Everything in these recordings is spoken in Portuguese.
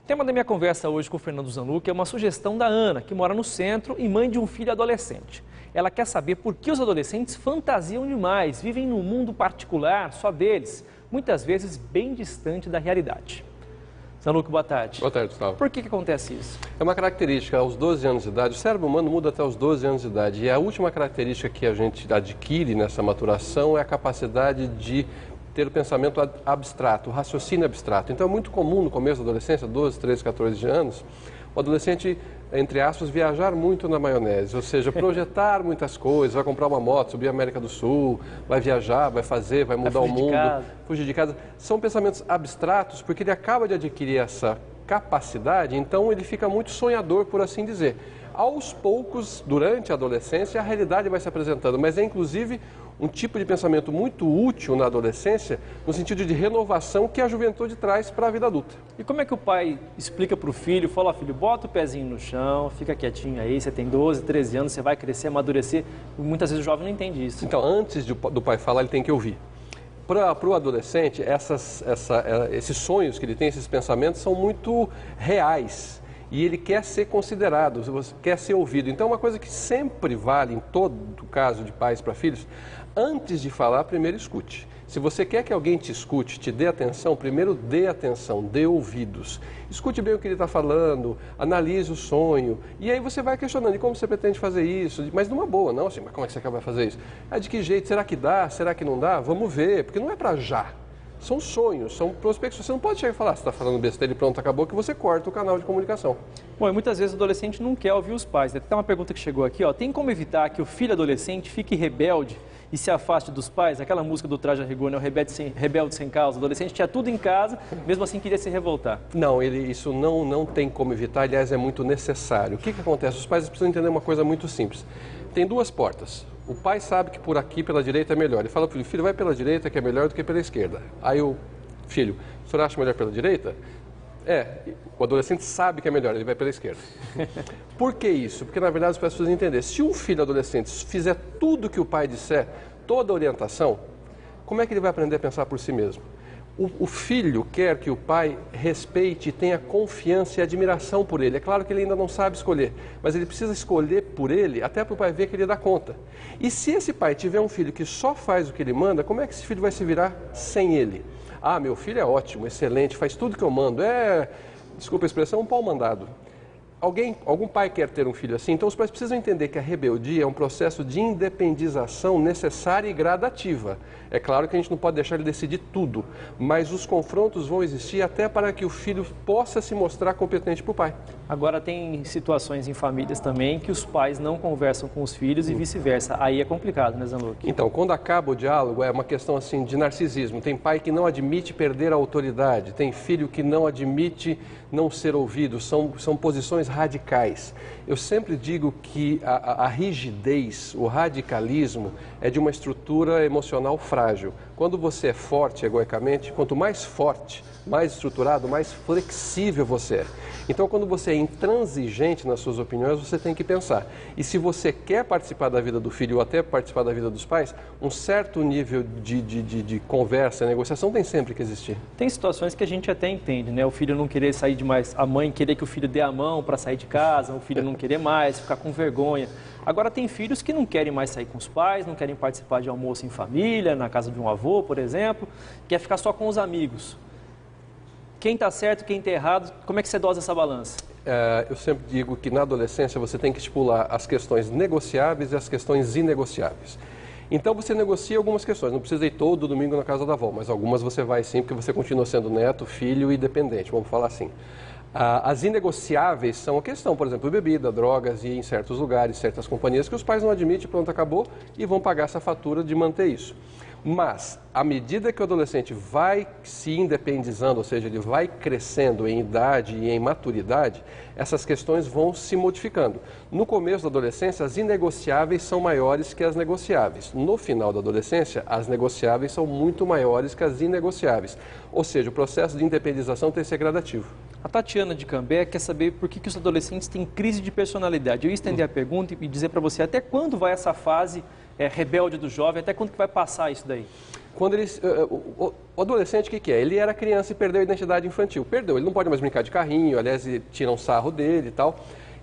O tema da minha conversa hoje com o Fernando Zanluc é uma sugestão da Ana, que mora no centro e mãe de um filho adolescente. Ela quer saber por que os adolescentes fantasiam demais, vivem num mundo particular, só deles, muitas vezes bem distante da realidade. Zanluc, boa tarde. Boa tarde, Gustavo. Por que acontece isso? É uma característica, aos 12 anos de idade, o cérebro humano muda até os 12 anos de idade. E a última característica que a gente adquire nessa maturação é a capacidade de ter o pensamento abstrato, o raciocínio abstrato. Então é muito comum no começo da adolescência, 12, 13, 14 anos, o adolescente, entre aspas, viajar muito na maionese, ou seja, projetar muitas coisas, vai comprar uma moto, subir a América do Sul, vai viajar, vai fazer, vai mudar o mundo, fugir de casa. São pensamentos abstratos porque ele acaba de adquirir essa capacidade, então ele fica muito sonhador, por assim dizer. Aos poucos, durante a adolescência, a realidade vai se apresentando, mas é inclusive um tipo de pensamento muito útil na adolescência, no sentido de renovação que a juventude traz para a vida adulta. E como é que o pai explica para o filho, fala, filho, bota o pezinho no chão, fica quietinho aí, você tem 12, 13 anos, você vai crescer, amadurecer. Muitas vezes o jovem não entende isso. Então, antes do pai falar, ele tem que ouvir. Para o adolescente, esses sonhos que ele tem, esses pensamentos, são muito reais. E ele quer ser considerado, quer ser ouvido. Então, uma coisa que sempre vale, em todo caso de pais para filhos, antes de falar, primeiro escute. Se você quer que alguém te escute, te dê atenção, primeiro dê atenção, dê ouvidos. Escute bem o que ele está falando, analise o sonho. E aí você vai questionando, e como você pretende fazer isso? Mas numa boa, não assim, mas como é que você vai fazer isso? De que jeito? Será que dá? Será que não dá? Vamos ver, porque não é para já. São sonhos, são prospecções. Você não pode chegar e falar, você está falando besteira e pronto, acabou, que você corta o canal de comunicação. Bom, e muitas vezes o adolescente não quer ouvir os pais. Tem uma pergunta que chegou aqui, ó. Tem como evitar que o filho adolescente fique rebelde e se afaste dos pais? Aquela música do Traje a Rigor, né? O rebelde sem causa. O adolescente tinha tudo em casa, mesmo assim queria se revoltar. Não, isso não tem como evitar, aliás, é muito necessário. O que acontece? Os pais precisam entender uma coisa muito simples. Tem duas portas. O pai sabe que por aqui, pela direita, é melhor. Ele fala para o filho, vai pela direita que é melhor do que pela esquerda. Aí o filho, o senhor acha melhor pela direita? O adolescente sabe que é melhor, ele vai pela esquerda. Por que isso? Porque, na verdade, os pais precisam entender. Se um filho adolescente fizer tudo que o pai disser, toda a orientação, como é que ele vai aprender a pensar por si mesmo? O filho quer que o pai respeite e tenha confiança e admiração por ele. É claro que ele ainda não sabe escolher, mas ele precisa escolher por ele, até para o pai ver que ele dá conta. E se esse pai tiver um filho que só faz o que ele manda, como é que esse filho vai se virar sem ele? Ah, meu filho é ótimo, excelente, faz tudo que eu mando. Desculpa a expressão, um pau mandado. Algum pai quer ter um filho assim? Então os pais precisam entender que a rebeldia é um processo de independização necessária e gradativa. É claro que a gente não pode deixar ele decidir tudo, mas os confrontos vão existir até para que o filho possa se mostrar competente para o pai. Agora tem situações em famílias também que os pais não conversam com os filhos e vice-versa. Aí é complicado, né, Zanluc? Então, quando acaba o diálogo, é uma questão assim de narcisismo. Tem pai que não admite perder a autoridade, tem filho que não admite não ser ouvido, são posições radicais. Eu sempre digo que a rigidez, o radicalismo é de uma estrutura emocional frágil. Quando você é forte egoicamente, quanto mais forte, mais estruturado, mais flexível você é. Então, quando você é intransigente nas suas opiniões, você tem que pensar. E se você quer participar da vida do filho ou até participar da vida dos pais, um certo nível de conversa, negociação tem sempre que existir. Tem situações que a gente até entende, né? O filho não querer sair demais, a mãe querer que o filho dê a mão para sair de casa, o filho não querer mais, ficar com vergonha. Agora tem filhos que não querem mais sair com os pais, não querem participar de almoço em família, na casa de um avô, por exemplo, quer ficar só com os amigos. Quem está certo, quem está errado, como é que você dosa essa balança? Eu sempre digo que na adolescência você tem que estipular as questões negociáveis e as questões inegociáveis. Então você negocia algumas questões, não precisa ir todo domingo na casa da avó, mas algumas você vai sim, porque você continua sendo neto, filho e dependente, vamos falar assim. As inegociáveis são a questão, por exemplo, bebida, drogas e em certos lugares, certas companhias que os pais não admitem, pronto, acabou, e vão pagar essa fatura de manter isso. Mas, à medida que o adolescente vai se independizando, ou seja, ele vai crescendo em idade e em maturidade, essas questões vão se modificando. No começo da adolescência, as inegociáveis são maiores que as negociáveis. No final da adolescência, as negociáveis são muito maiores que as inegociáveis. Ou seja, o processo de independização tem que ser gradativo. A Tatiana de Cambé quer saber por que os adolescentes têm crise de personalidade. Eu ia estender a pergunta e dizer para você até quando vai essa fase rebelde do jovem, até quando que vai passar isso daí? Quando ele, o adolescente, o que é? Ele era criança e perdeu a identidade infantil. Perdeu, ele não pode mais brincar de carrinho, aliás, tiram um sarro dele e tal,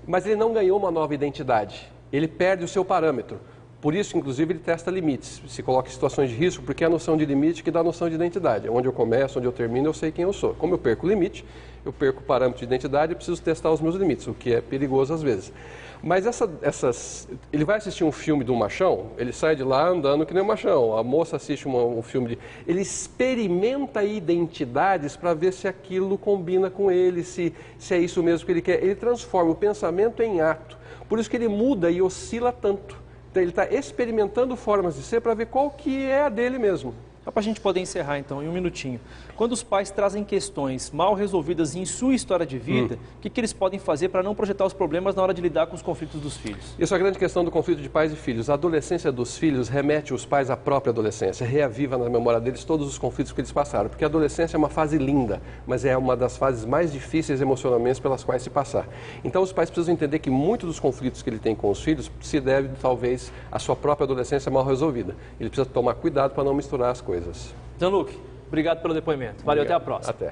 mas ele não ganhou uma nova identidade. Ele perde o seu parâmetro. Por isso, inclusive, ele testa limites, se coloca em situações de risco, porque é a noção de limite que dá a noção de identidade. Onde eu começo, onde eu termino, eu sei quem eu sou. Como eu perco o limite, eu perco o parâmetro de identidade, eu preciso testar os meus limites, o que é perigoso às vezes. Mas ele vai assistir um filme do machão, ele sai de lá andando que nem um machão. A moça assiste um filme ele experimenta identidades para ver se aquilo combina com ele, se é isso mesmo que ele quer. Ele transforma o pensamento em ato. Por isso que ele muda e oscila tanto. Então, ele está experimentando formas de ser para ver qual que é a dele mesmo. Só para a gente poder encerrar, então, em um minutinho. Quando os pais trazem questões mal resolvidas em sua história de vida, o que eles podem fazer para não projetar os problemas na hora de lidar com os conflitos dos filhos? Isso é a grande questão do conflito de pais e filhos. A adolescência dos filhos remete os pais à própria adolescência, reaviva na memória deles todos os conflitos que eles passaram. Porque a adolescência é uma fase linda, mas é uma das fases mais difíceis emocionalmente pelas quais se passar. Então, os pais precisam entender que muitos dos conflitos que ele tem com os filhos se devem, talvez, à sua própria adolescência mal resolvida. Ele precisa tomar cuidado para não misturar as coisas. Jean-Luc, obrigado pelo depoimento. Valeu, Obrigado. Até a próxima. Até.